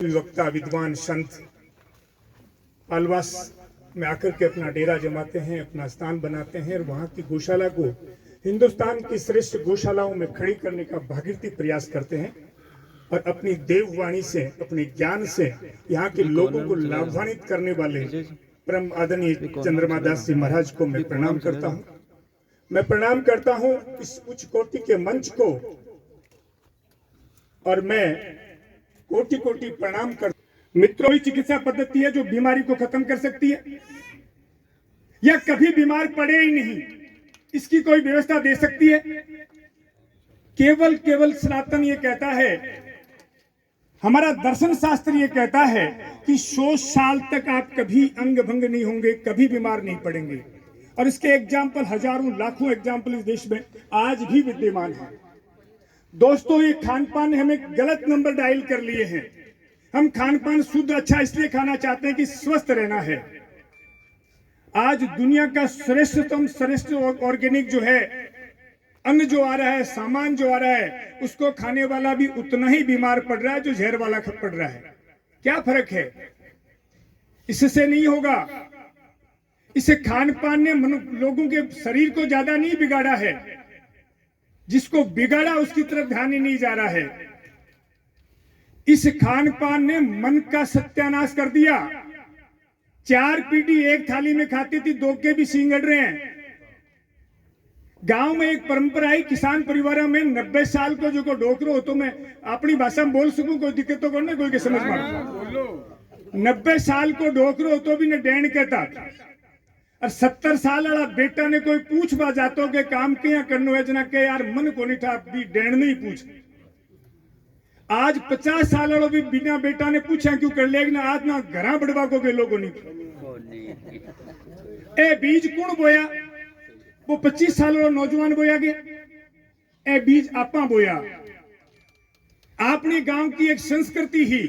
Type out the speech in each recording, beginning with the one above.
वक्ता विद्वान संत अलवास में आकर के अपना डेरा जमाते हैं, अपना स्थान बनाते हैं और वहाँ की गौशाला को हिंदुस्तान की श्रेष्ठ गौशालाओं में खड़ी करने का भागीरथी प्रयास करते हैं और अपनी देववाणी से, अपने ज्ञान से यहाँ के लोगों को लाभान्वित करने वाले परम आदरणीय चंद्रमा दास जी महाराज को मैं प्रणाम करता हूँ। मैं प्रणाम करता हूँ इस उच्च कोटि के मंच को और मैं कोटि कोटि प्रणाम कर। मित्रों, चिकित्सा पद्धति है जो बीमारी को खत्म कर सकती है या कभी बीमार पड़े ही नहीं, इसकी कोई व्यवस्था दे सकती है। केवल सनातन ये कहता है, हमारा दर्शन शास्त्र ये कहता है कि 100 साल तक आप कभी अंग भंग नहीं होंगे, कभी बीमार नहीं पड़ेंगे। और इसके एग्जाम्पल हजारों लाखों एग्जाम्पल इस देश में आज भी विद्यमान है। दोस्तों, ये खान पान हमें गलत नंबर डायल कर लिए हैं। हम खान पान शुद्ध अच्छा इसलिए खाना चाहते हैं कि स्वस्थ रहना है। आज दुनिया का श्रेष्ठ ऑर्गेनिक जो है, अन्न जो आ रहा है, सामान जो आ रहा है, उसको खाने वाला भी उतना ही बीमार पड़ रहा है जो जहर वाला पड़ रहा है। क्या फर्क है? इससे नहीं होगा। इसे खान पान ने लोगों के शरीर को ज्यादा नहीं बिगाड़ा है, जिसको बिगाड़ा उसकी तरफ ध्यान ही नहीं जा रहा है। इस खान पान ने मन का सत्यानाश कर दिया। 4 पीढ़ी एक थाली में खाती थी, 2 के भी सींग अड़ रहे हैं। गांव में एक परंपरा है, किसान परिवार में 90 साल को जो को डोकरो हो, तो मैं अपनी भाषा में बोल सकूं, कोई दिक्कत तो करना, कोई के समझ में। 90 साल को डोकरो हो तो भी न डेण कहता, और 70 साल वाला बेटा ने कोई पूछ बा जातो के काम क्या करनो है जना के यार मन को नहीं था भी डेण नहीं पूछ। आज 50 साल वालों भी बिना बेटा ने पूछा क्यों कर लेकिन आज ना घरा बढ़वा को के लोगों नहीं। ए बीज कौन बोया? वो 25 साल वाला नौजवान बोया गया। ए बीज आपा बोया। आपने गांव की एक संस्कृति ही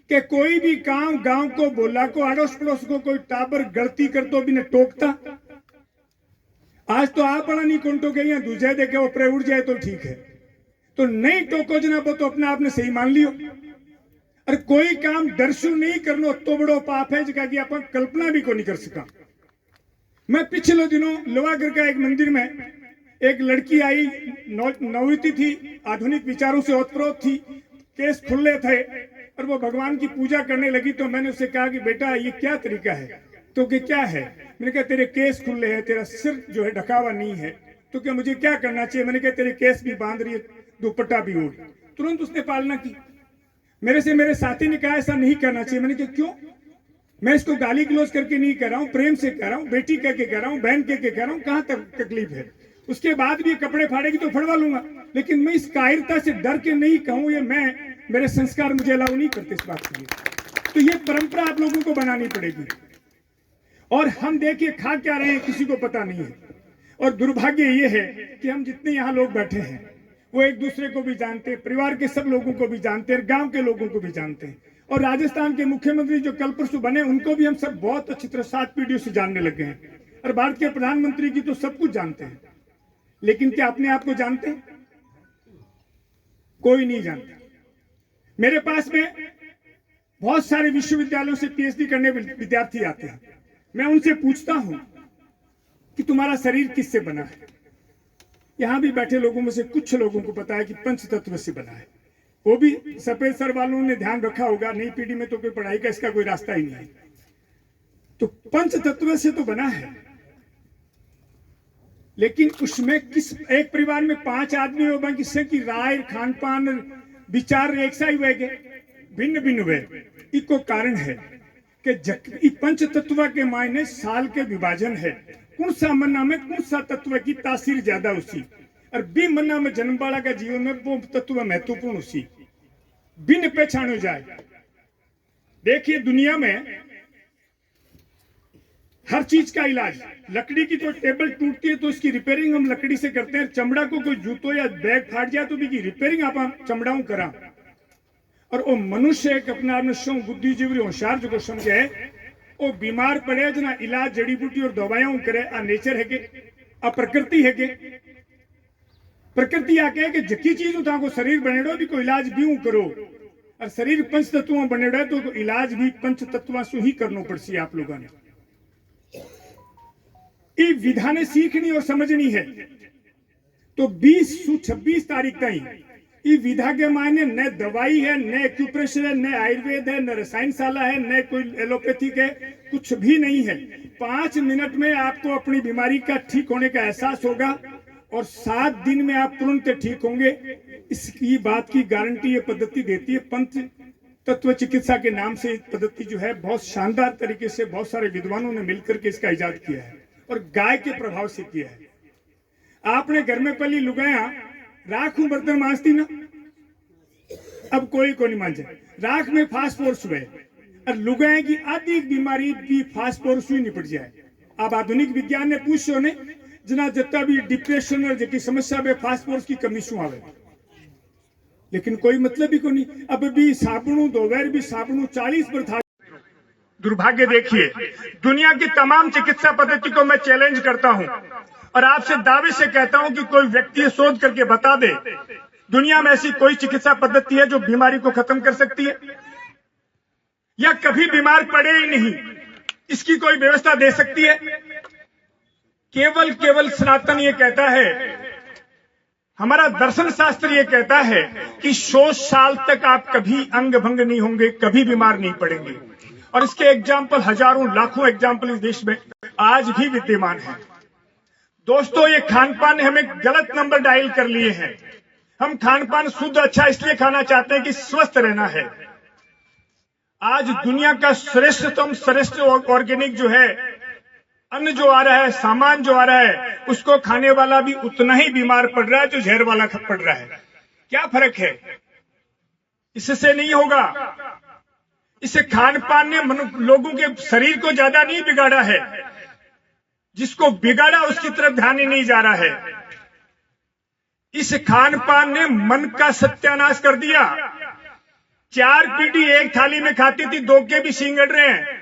कि कोई भी काम गांव को बोला को अड़ोस पड़ोस को कोई टाबर गलती कर तो भी न टोकता। आज तो आप बड़ा नहीं कौन टोके, या दूसरे देखे वो प्रे उड़ जाए तो ठीक है, तो नहीं टोको जना वो तो अपने आप ने सही मान लियो। और कोई काम डरसू नहीं करनो तो बड़ो पाप है जगह की अपन कल्पना भी को नहीं कर सका। मैं पिछले दिनों लोहागढ़ का एक मंदिर में एक लड़की आई, नवयुवती थी, आधुनिक विचारों से ओतप्रोत थी, केस खुले थे और वो भगवान की पूजा करने लगी। तो मैंने उससे कहा कि बेटा ये क्या तरीका है? तो कि क्या है? मैंने कहा तेरे केस खुले हैं, तेरा सिर जो है ढका हुआ नहीं है। तो क्या मुझे क्या करना चाहिए? मैंने कहा तेरे केस भी बांध रही है, दुपट्टा भी ओढ़। तुरंत उसने पालना की। मेरे साथी ने कहा ऐसा नहीं करना चाहिए। मैंने कहा क्यों? मैं इसको गाली गलौज करके नहीं कह रहा हूँ, प्रेम से कह रहा हूँ, बेटी कह के कह रहा हूँ, बहन कह के कह रहा हूँ, कहाँ तक तकलीफ है? उसके बाद भी कपड़े फाड़ेगी तो फड़वा लूंगा, लेकिन मैं इस कायरता से डर के नहीं कहूँ, ये मेरे संस्कार मुझे अलाउ नहीं करते इस बात के लिए। तो ये परंपरा आप लोगों को बनानी पड़ेगी। और हम देखिए खा क्या रहे हैं किसी को पता नहीं है। और दुर्भाग्य ये है कि हम जितने यहाँ लोग बैठे हैं वो एक दूसरे को भी जानते हैं, परिवार के सब लोगों को भी जानते हैं, गांव के लोगों को भी जानते हैं। और राजस्थान के मुख्यमंत्री जो कल परसों बने उनको भी हम सब बहुत अच्छी तरह 7 पीढ़ियों से जानने लगे हैं। और भारत के प्रधानमंत्री की तो सब कुछ जानते हैं, लेकिन क्या अपने आप को जानते हैं? कोई नहीं जानता। मेरे पास में बहुत सारे विश्वविद्यालयों से पीएचडी करने विद्यार्थी आते हैं। मैं उनसे पूछता हूं कि तुम्हारा शरीर किससे बना है? यहां भी बैठे लोगों में से कुछ लोगों को पता है कि पंच तत्व से बना है। वो भी सफेद सर वालों ने ध्यान रखा होगा, नई पीढ़ी में तो कोई पढ़ाई का इसका कोई रास्ता ही नहीं है। तो पंच तत्व से तो बना है, लेकिन उसमें किस एक परिवार में 5 आदमी हो किससे की राय, खान पान, विचार एक सा ही हुए, भिन्न भिन्न हुए। इको कारण है कि पंच तत्व के मायने साल के विभाजन है। कौन सा मन्ना में कौन सा तत्व की तासीर ज्यादा उसी, और बी मन्ना में जन्म वाला का जीवन में वो तत्व महत्वपूर्ण उसी बिन पहचानो जाए। देखिए दुनिया में हर चीज का इलाज, लकड़ी की तो टेबल टूटती है तो इसकी रिपेयरिंग हम लकड़ी से करते हैं। चमड़ा को कोई जूतो या बैग फाट जाए तो भी रिपेयरिंग आप चमड़ाऊ करा। और वो मनुष्य एक अपना बुद्धिजीवी होशियार जो समझे वो बीमार पड़े जना इलाज जड़ी बूटी और दवाइयां करे। आ नेचर है के, आ प्रकृति है के। प्रकृति आके कि जकी चीज उठा को शरीर बनेड़ो भी कोई इलाज भी करो। और शरीर पंच तत्वों बने रहे तो इलाज भी पंच तत्वों से ही करना पड़सी आप लोगों ने। ये विधा ने सीखनी और समझनी है। तो 20 से 26 तारीख तक ये विधा के मायने न दवाई है, न एक्यूप्रेशर है, न आयुर्वेद है, न रसायनशाला है, न कोई एलोपैथिक है, कुछ भी नहीं है। 5 मिनट में आपको अपनी बीमारी का ठीक होने का एहसास होगा और 7 दिन में आप तुरंत ठीक होंगे। इसकी बात की गारंटी ये पद्धति देती है। पंच तत्व चिकित्सा के नाम से पद्धति जो है बहुत शानदार तरीके से बहुत सारे विद्वानों ने मिलकर के इसका इजाद किया है और गाय के प्रभाव से किया है। आपने घर में पली लुगाया राख हूं बर्तन मांजती ना, अब कोई को नहीं मांझे। राख में फास्फोरस हुए और लुगाए की आदि बीमारी भी फास्फोरस ही निपट जाए। अब आधुनिक विज्ञान ने पूछो ने जना जितना भी डिप्रेशन और जी समस्या में फास्फोरस की कमी शू आवे, लेकिन कोई मतलब ही को नहीं। अब भी साबुणु दोवेर भी साबुणु 40 पर था। दुर्भाग्य देखिए, दुनिया की तमाम चिकित्सा पद्धति को मैं चैलेंज करता हूं और आपसे दावे से कहता हूं कि कोई व्यक्ति शोध करके बता दे दुनिया में ऐसी कोई चिकित्सा पद्धति है जो बीमारी को खत्म कर सकती है या कभी बीमार पड़े ही नहीं, इसकी कोई व्यवस्था दे सकती है। केवल सनातन ये कहता है, हमारा दर्शन शास्त्र ये कहता है कि 100 साल तक आप कभी अंग भंग नहीं होंगे, कभी बीमार नहीं पड़ेंगे। और इसके एग्जाम्पल हजारों लाखों एग्जाम्पल इस देश में आज भी विद्यमान है। दोस्तों, ये खानपान ने हमें गलत नंबर डायल कर लिए हैं। हम खानपान शुद्ध अच्छा इसलिए खाना चाहते हैं कि स्वस्थ रहना है। आज दुनिया का श्रेष्ठ ऑर्गेनिक जो है अन्न जो आ रहा है, सामान जो आ रहा है, उसको खाने वाला भी उतना ही बीमार पड़ रहा है जो जहर वाला पड़ रहा है। क्या फर्क है? इससे नहीं होगा। इसे खान पान ने लोगों के शरीर को ज्यादा नहीं बिगाड़ा है, जिसको बिगाड़ा उसकी तरफ ध्यान ही नहीं जा रहा है। इस खान पान ने मन का सत्यानाश कर दिया। 4 पीढ़ी एक थाली में खाती थी, 2 के भी सींगड़ रहे हैं।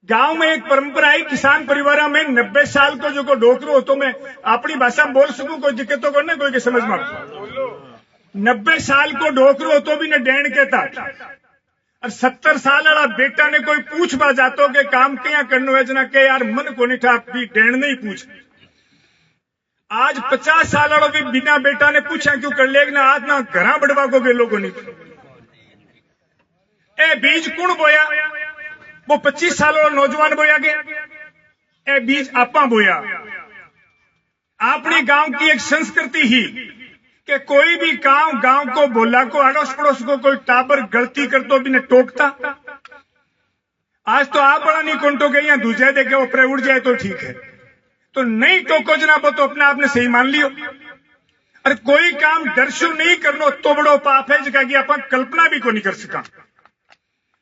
गांव में एक परंपरा है, किसान परिवार में 90 साल को जो को डोकरो हो, तो मैं अपनी भाषा में बोल सकूं, कोई दिक्कत को ना कोई के समझ में। 90 साल को डोकरो हो तो भी न डेण कहता और 70 साल वाला बेटा ने कोई पूछ बा जातो के काम क्या करनो है जना के यार मन को नहीं था भी डेण नहीं पूछ। आज 50 साल वालों भी बिना बेटा ने पूछा क्यों कर लेना आज ना घरा बढ़वा को गे लोगों ने। ए बीज कुण बोया? वो 25 साल वाला नौजवान बोया के ए बीज आपा बोया। अपने गांव की एक संस्कृति ही कि कोई भी काम गांव को बोला को अड़ोस पड़ोस को कोई टाबर गलती कर तो भी न टोकता। आज तो आप बड़ा नहीं कौन टोके, या दूसरे देखे वो प्रे उड़ जाए तो ठीक है, तो नहीं टोको जनाब तो अपने आप ने सही मान लियो। और कोई काम दर्शु नहीं करनो तो बड़ो पाप है जगह की आप कल्पना भी को नहीं कर सका।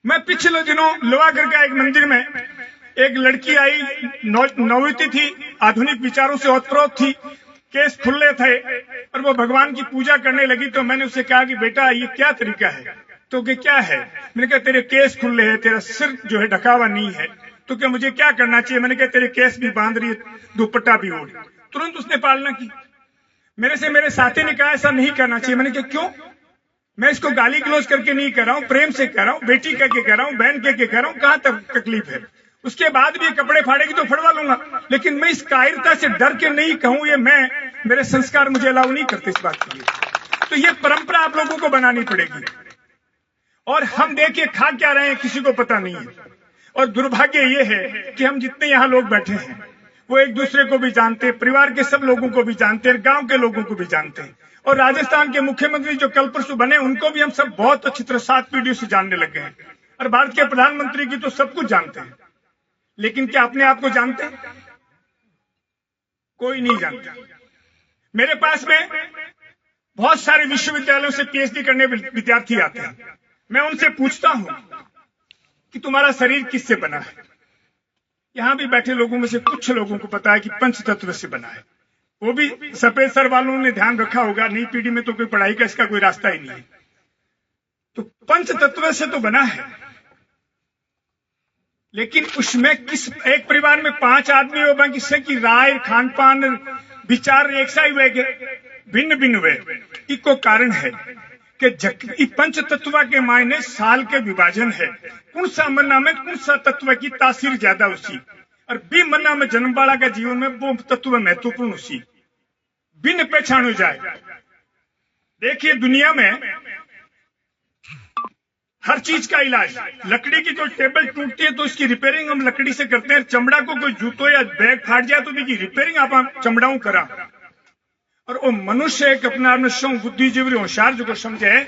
मैं पिछले दिनों लोहागढ़ का एक मंदिर में एक लड़की आई, नवयुवती थी, आधुनिक विचारों से ओतप्रोत थी, केस खुले थे और वो भगवान की पूजा करने लगी। तो मैंने उससे कहा कि बेटा ये क्या तरीका है? तो क्या है? मैंने कहा तेरे केस खुले हैं, तेरा सिर जो है ढका हुआ नहीं है, तो क्या मुझे क्या करना चाहिए? मैंने कहा तेरे केस भी बांध रही है, दुपट्टा भी ओढ़। तुरंत उसने पालना की। मेरे साथी ने कहा ऐसा नहीं करना चाहिए। मैंने कहा क्यों? मैं इसको गाली गलौज करके नहीं कर रहा हूं, प्रेम से कर रहा हूं, बेटी कह के कर रहा हूं, बहन कह के कर रहा हूं, कहां तक तकलीफ है? उसके बाद भी कपड़े फाड़ेगी तो फड़वा लूंगा, लेकिन मैं इस कायरता से डर के नहीं कहूं, ये मेरे संस्कार मुझे अलाउ नहीं करते इस बात के लिए। तो ये परंपरा आप लोगों को बनानी पड़ेगी। और हम देखिए खा क्या रहे हैं किसी को पता नहीं है। और दुर्भाग्य ये है कि हम जितने यहाँ लोग बैठे हैं वो एक दूसरे को भी जानते हैं, परिवार के सब लोगों को भी जानते हैं, गांव के लोगों को भी जानते हैं। और राजस्थान के मुख्यमंत्री जो कल परसों बने उनको भी हम सब बहुत अच्छी तरह 7 पीढ़ियों से जानने लगे हैं। और भारत के प्रधानमंत्री की तो सब कुछ जानते हैं, लेकिन क्या अपने आप को जानते हैं? कोई नहीं जानता। मेरे पास में बहुत सारे विश्वविद्यालयों से पीएचडी करने विद्यार्थी आते हैं। मैं उनसे पूछता हूं कि तुम्हारा शरीर किससे बना है? यहां भी बैठे लोगों में से कुछ लोगों को पता है कि पंच तत्व से बना है। वो भी सफेद सर वालों ने ध्यान रखा होगा, नई पीढ़ी में तो कोई पढ़ाई का इसका कोई रास्ता ही नहीं है। तो पंच तत्व से तो बना है, लेकिन उसमें किस एक परिवार में 5 आदमी हो बाकी से की राय खान पान विचार एक सा ही हुए, भिन्न भिन्न हुए। इको कारण है कि पंच तत्व के मायने साल के विभाजन है। कौन सा मन्ना में कौन सा तत्व की तासीर ज्यादा उसी, और बी मन्ना में जन्म वाला का जीवन में वो तत्व महत्वपूर्ण उसी बिन पहचानो जाए। देखिए दुनिया में हर चीज का इलाज, लकड़ी की कोई टेबल टूटती है तो उसकी रिपेयरिंग हम लकड़ी से करते हैं। चमड़ा को कोई जूतो या बैग फाट जाए तो भी रिपेयरिंग आप चमड़ाओं करा। और वो मनुष्य एक अपना बुद्धिजीवी होशियार जो समझे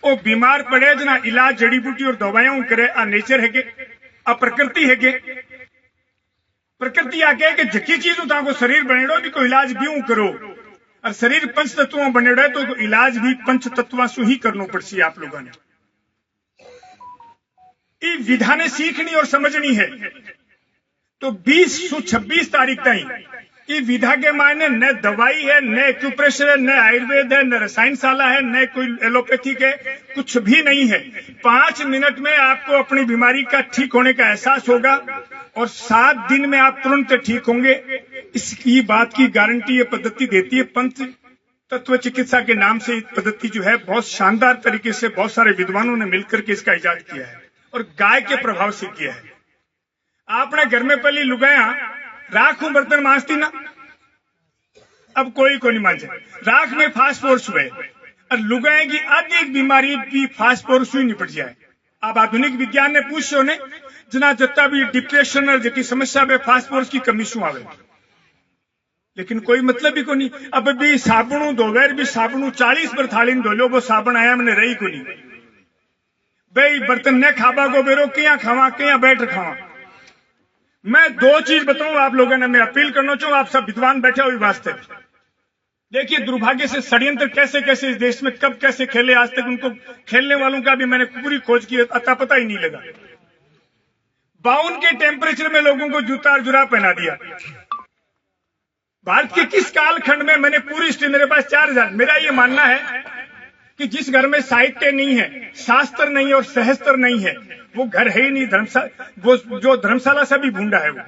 वो बीमार पड़े जना इलाज जड़ी बूटी और दवाइयां करे। आ नेचर है के आ प्रकृति है के प्रकृति आके कि जकी चीज को शरीर बनेड़ो भी कोई इलाज भी करो, और शरीर पंच तत्वों बनेड़ो है तो इलाज भी पंच तत्वों से ही करना पड़सी। आप लोगों ने ये विधा ने सीखनी और समझनी है। तो 20 से 26 तारीख तक ये विधा के मायने न दवाई है, न एक्यूप्रेशर है, न आयुर्वेद है, न रसायनशाला है, न कोई एलोपैथिक है, कुछ भी नहीं है। 5 मिनट में आपको अपनी बीमारी का ठीक होने का एहसास होगा और 7 दिन में आप तुरंत ठीक होंगे। इसकी बात की गारंटी ये पद्धति देती है। पंच तत्व चिकित्सा के नाम से पद्धति जो है बहुत शानदार तरीके से बहुत सारे विद्वानों ने मिलकर के इसका इजाद किया है और गाय के प्रभाव से किया है। आपने घर में पहले लुगाया राख बर्तन मांजती ना, अब कोई को नहीं मांझे। राख में फास्फोरस हुए और लुगाए की अधिक बीमारी भी फास्फोरस ही निपट जाए। अब आधुनिक विज्ञान ने पूछो ने जना जत्ता भी डिप्रेशन और जी समस्या में फास्फोरस की कमी शू आवे, लेकिन कोई मतलब ही को नहीं। अब भी साबुणु धोवेर भी साबुणु 40 पर थाली धो लो, वो साबुन आया मैंने रही को नहीं भाई। बर्तन न खाबा को बेरो क्या खावा क्या बैठ खावा। मैं 2 चीज बताऊं आप लोगों ने, मैं अपील करना चाहूं आप सब विद्वान बैठे हुए वास्ते। देखिए दुर्भाग्य से षड्यंत्र कैसे कैसे इस देश में कब कैसे खेले, आज तक उनको खेलने वालों का भी मैंने पूरी खोज की, अता पता ही नहीं लगा। 52 के टेम्परेचर में लोगों को जूता और जुराब पहना दिया। भारत के किस कालखंड में, मैंने पूरी हिस्ट्री मेरे पास 4000। मेरा ये मानना है कि जिस घर में साहित्य नहीं है, शास्त्र नहीं है और सहस्त्र नहीं है, वो घर है ही नहीं। धर्मशाला, वो जो धर्मशाला से भी भूंडा है, वो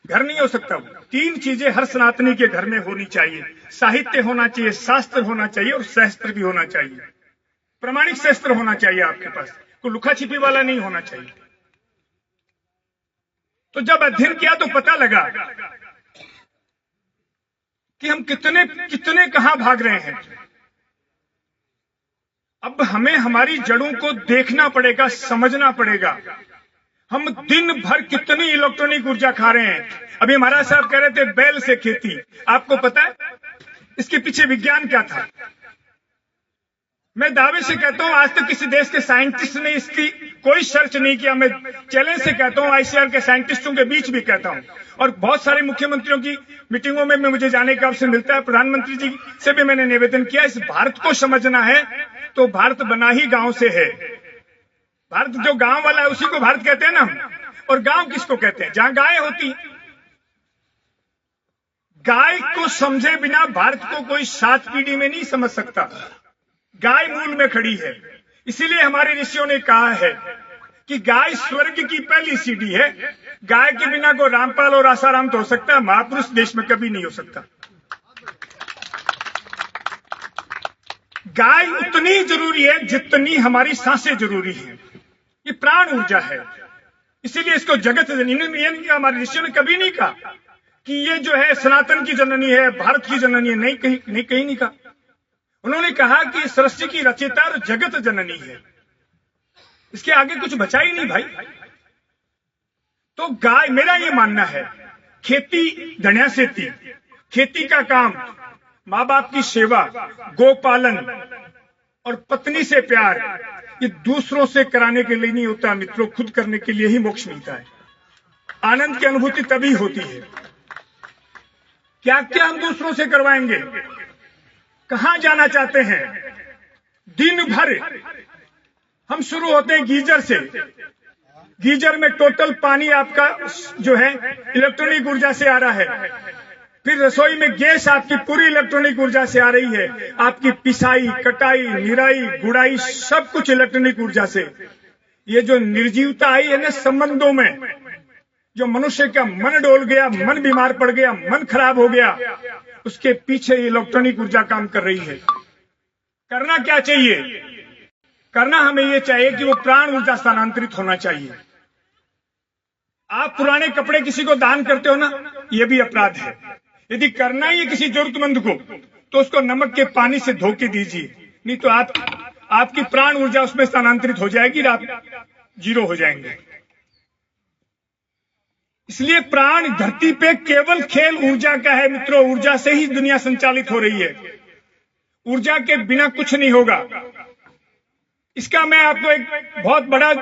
घर नहीं हो सकता। वो 3 चीजें हर सनातनी के घर में होनी चाहिए। साहित्य होना चाहिए, शास्त्र होना चाहिए और सहस्त्र भी होना चाहिए। प्रमाणिक शास्त्र होना चाहिए आपके पास, कोई लुका छिपी वाला नहीं होना चाहिए। तो जब अध्ययन किया तो पता लगा कि हम कितने कितने कहां भाग रहे हैं। अब हमें हमारी जड़ों को देखना पड़ेगा, समझना पड़ेगा। हम दिन भर कितनी इलेक्ट्रॉनिक ऊर्जा खा रहे हैं। अभी महाराज साहब कह रहे थे बैल से खेती, आपको पता है इसके पीछे विज्ञान क्या था? मैं दावे से कहता हूं आज तक किसी देश के साइंटिस्ट ने इसकी कोई सर्च नहीं किया। मैं चैलेंज से कहता हूं, आईसीआर के साइंटिस्टों के बीच भी कहता हूं, और बहुत सारे मुख्यमंत्रियों की मीटिंगों में मुझे जाने का अवसर मिलता है। प्रधानमंत्री जी से भी मैंने निवेदन किया, इस भारत को समझना है तो भारत बना ही गांव से है। भारत जो गांव वाला है उसी को भारत कहते हैं ना। और गांव किसको कहते हैं? जहां गाय होती। गाय को समझे बिना भारत को कोई 7 पीढ़ी में नहीं समझ सकता। गाय मूल में खड़ी है। इसीलिए हमारे ऋषियों ने कहा है कि गाय स्वर्ग की पहली सीढ़ी है। गाय के बिना को रामपाल और आसाराम तो हो सकता है, महापुरुष देश में कभी नहीं हो सकता। गाय उतनी जरूरी है जितनी हमारी सांसें जरूरी है। ये प्राण ऊर्जा है। इसीलिए इसको जगत जननी, हमारे ऋषियों ने कभी नहीं कहा कि ये जो है सनातन की जननी है, भारत की जननी है। नहीं, कहीं नहीं कहा। उन्होंने कहा कि सृष्टि की रचयिता और जगत जननी है। इसके आगे कुछ बचा ही नहीं भाई। तो गाय, मेरा ये मानना है, खेती धन्या से थी। खेती का काम, माँ बाप की सेवा, गोपालन और पत्नी से प्यार, ये दूसरों से कराने के लिए नहीं होता मित्रों, खुद करने के लिए ही मोक्ष मिलता है। आनंद की अनुभूति तभी होती है। क्या क्या हम दूसरों से करवाएंगे? कहां जाना चाहते हैं? दिन भर हम शुरू होते हैं गीजर से। गीजर में टोटल पानी आपका जो है इलेक्ट्रॉनिक ऊर्जा से आ रहा है। फिर रसोई में गैस आपकी पूरी इलेक्ट्रॉनिक ऊर्जा से आ रही है। आपकी पिसाई, कटाई, निराई, गुड़ाई सब कुछ इलेक्ट्रॉनिक ऊर्जा से। ये जो निर्जीवता आई है ना संबंधों में, जो मनुष्य का मन डोल गया, मन बीमार पड़ गया, मन खराब हो गया, उसके पीछे इलेक्ट्रॉनिक ऊर्जा काम कर रही है। करना क्या चाहिए? करना हमें ये चाहिए कि वो प्राण ऊर्जा स्थानांतरित होना चाहिए। आप पुराने कपड़े किसी को दान करते हो ना, ये भी अपराध है। यदि करना ही है किसी जरूरतमंद को, तो उसको नमक के पानी से धो के दीजिए, नहीं तो आपकी प्राण ऊर्जा उसमें स्थानांतरित हो जाएगी, आप जीरो हो जाएंगे। इसलिए प्राण धरती पे केवल खेल ऊर्जा का है मित्रों। ऊर्जा से ही दुनिया संचालित हो रही है, ऊर्जा के बिना कुछ नहीं होगा। इसका मैं आपको एक बहुत बड़ा